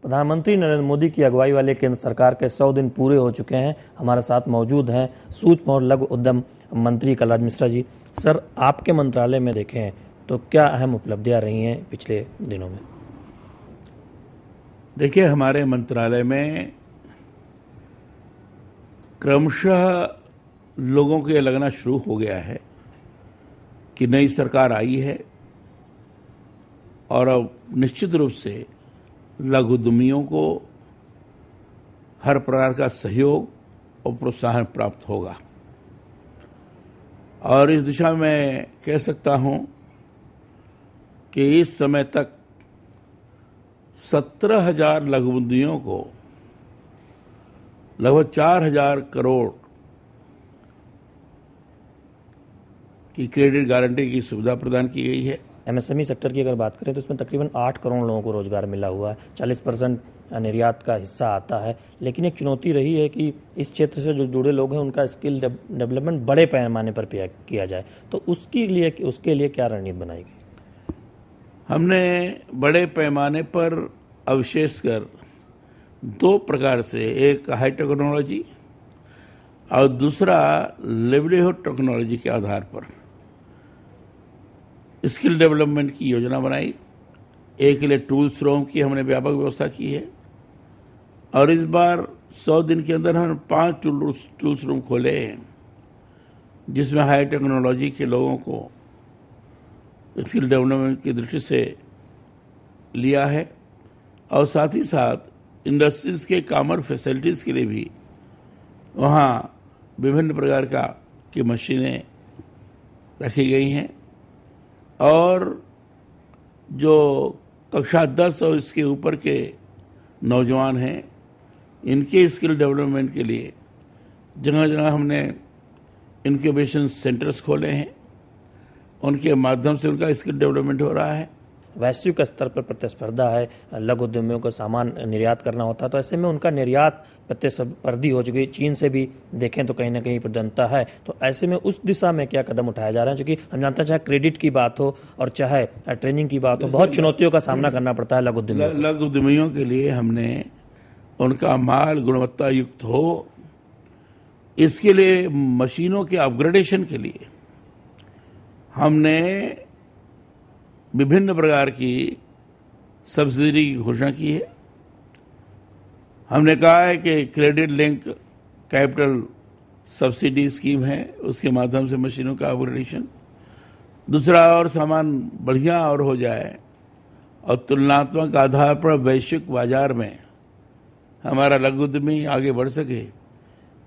प्रधानमंत्री नरेंद्र मोदी की अगुवाई वाले केंद्र सरकार के 100 दिन पूरे हो चुके हैं। हमारे साथ मौजूद हैं सूक्ष्म और लघु उद्यम मंत्री कलराज मिश्रा जी। सर, आपके मंत्रालय में देखें तो क्या अहम उपलब्धियां रही हैं पिछले दिनों में? देखिए, हमारे मंत्रालय में क्रमशः लोगों को ये लगना शुरू हो गया है कि नई सरकार आई है और अब निश्चित रूप से लघु उद्यमियों को हर प्रकार का सहयोग और प्रोत्साहन प्राप्त होगा। और इस दिशा में कह सकता हूं कि इस समय तक 17,000 लघु उद्यमियों को लगभग 4,000 करोड़ की क्रेडिट गारंटी की सुविधा प्रदान की गई है। एमएसएमई सेक्टर की अगर बात करें तो इसमें तकरीबन 8 करोड़ लोगों को रोजगार मिला हुआ है। 40% निर्यात का हिस्सा आता है, लेकिन एक चुनौती रही है कि इस क्षेत्र से जो जुड़े लोग हैं उनका स्किल डेवलपमेंट बड़े पैमाने पर किया जाए, तो उसके लिए क्या रणनीति बनाई गई? हमने बड़े पैमाने पर विशेषकर 2 प्रकार से, एक हाई टेक्नोलॉजी और दूसरा लिवलीहुड टेक्नोलॉजी के आधार पर स्किल डेवलपमेंट की योजना बनाई। एक के लिए टूल्स रूम की हमने व्यापक व्यवस्था की है और इस बार 100 दिन के अंदर हमने 5 टूल्स रूम खोले हैं, जिसमें हाई टेक्नोलॉजी के लोगों को स्किल डेवलपमेंट की दृष्टि से लिया है और साथ ही साथ इंडस्ट्रीज के कॉमन फैसिलिटीज़ के लिए भी वहाँ विभिन्न प्रकार की मशीनें रखी गई हैं और जो कक्षा 10 और इसके ऊपर के नौजवान हैं, इनके स्किल डेवलपमेंट के लिए जगह जगह हमने इंक्यूबेशन सेंटर्स खोले हैं। उनके माध्यम से उनका स्किल डेवलपमेंट हो रहा है। वैश्विक स्तर पर प्रतिस्पर्धा है, लघु उद्यमियों को सामान निर्यात करना होता है, तो ऐसे में उनका निर्यात प्रतिस्पर्धी हो चुकी है। चीन से भी देखें तो कहीं ना कहीं प्रतिद्वंदता है, तो ऐसे में उस दिशा में क्या कदम उठाया जा रहा है? क्योंकि हम जानते हैं चाहे क्रेडिट की बात हो और चाहे ट्रेनिंग की बात हो, बहुत चुनौतियों का सामना करना पड़ता है लघु उद्यमियों के लिए। हमने उनका माल गुणवत्ता युक्त हो, इसके लिए मशीनों के अपग्रेडेशन के लिए हमने विभिन्न प्रकार की सब्सिडी की घोषणा की है। हमने कहा है कि credit link capital subsidy scheme है, उसके माध्यम से मशीनों का अपग्रेडेशन, दूसरा और सामान बढ़िया और हो जाए और तुलनात्मक आधार पर वैश्विक बाजार में हमारा लघु उद्यमी आगे बढ़ सके,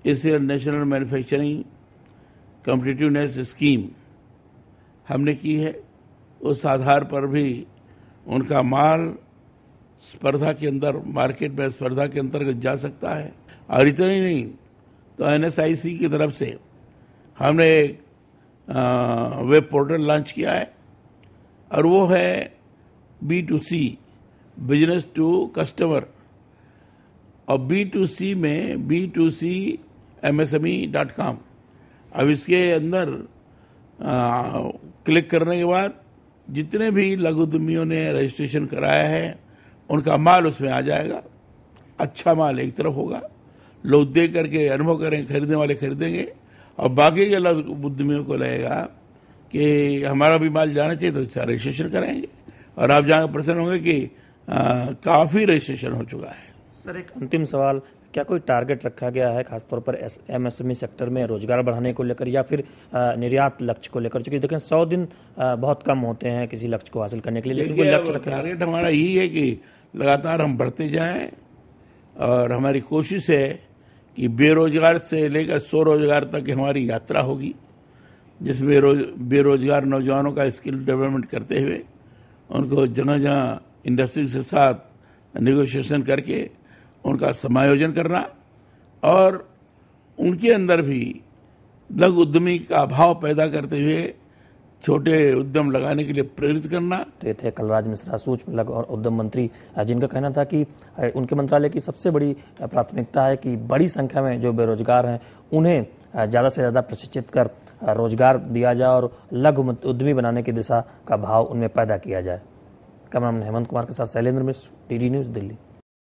इसलिए नेशनल मैन्युफैक्चरिंग कॉम्पिटिटिवनेस स्कीम हमने की है। उस आधार पर भी उनका माल स्पर्धा के अंदर, मार्केट में स्पर्धा के अंतर्गत जा सकता है। और इतना ही नहीं, तो एनएसआईसी की तरफ से हमने एक वेब पोर्टल लॉन्च किया है और वो है B2C, बिजनेस टू कस्टमर, और B2C में B2CMSME.com। अब इसके अंदर क्लिक करने के बाद जितने भी लघु उद्यमियों ने रजिस्ट्रेशन कराया है उनका माल उसमें आ जाएगा। अच्छा माल एक तरफ होगा, लोग देख करके अनुभव करेंगे, खरीदने वाले खरीदेंगे और बाकी के लघु उद्यमियों को लगेगा कि हमारा भी माल जाना चाहिए, तो इसका रजिस्ट्रेशन कराएंगे और आप जाकर प्रसन्न होंगे कि काफ़ी रजिस्ट्रेशन हो चुका है। सर, एक अंतिम सवाल, क्या कोई टारगेट रखा गया है खासतौर पर एमएसएमई सेक्टर में रोजगार बढ़ाने को लेकर या फिर निर्यात लक्ष्य को लेकर? क्योंकि देखें 100 दिन बहुत कम होते हैं किसी लक्ष्य को हासिल करने के लिए, लेकिन कोई लक्ष्य रखा? टारगेट हमारा यही है कि लगातार हम बढ़ते जाएं और हमारी कोशिश है कि बेरोजगार से लेकर स्वरोजगार तक हमारी यात्रा होगी, जिसमें बेरोजगार नौजवानों का स्किल डेवलपमेंट करते हुए उनको जगह जगह इंडस्ट्री के साथ नेगोशिएशन करके उनका समायोजन करना और उनके अंदर भी लघु उद्यमी का भाव पैदा करते हुए छोटे उद्यम लगाने के लिए प्रेरित करना। तो ये थे कलराज मिश्रा, सूक्ष्म लघु और उद्यम मंत्री, जिनका कहना था कि उनके मंत्रालय की सबसे बड़ी प्राथमिकता है कि बड़ी संख्या में जो बेरोजगार हैं उन्हें ज़्यादा से ज़्यादा प्रशिक्षित कर रोजगार दिया जाए और लघु उद्यमी बनाने की दिशा का भाव उनमें पैदा किया जाए। कैमरामैन हेमंत कुमार के साथ शैलेंद्र मिश्र, DD न्यूज़, दिल्ली।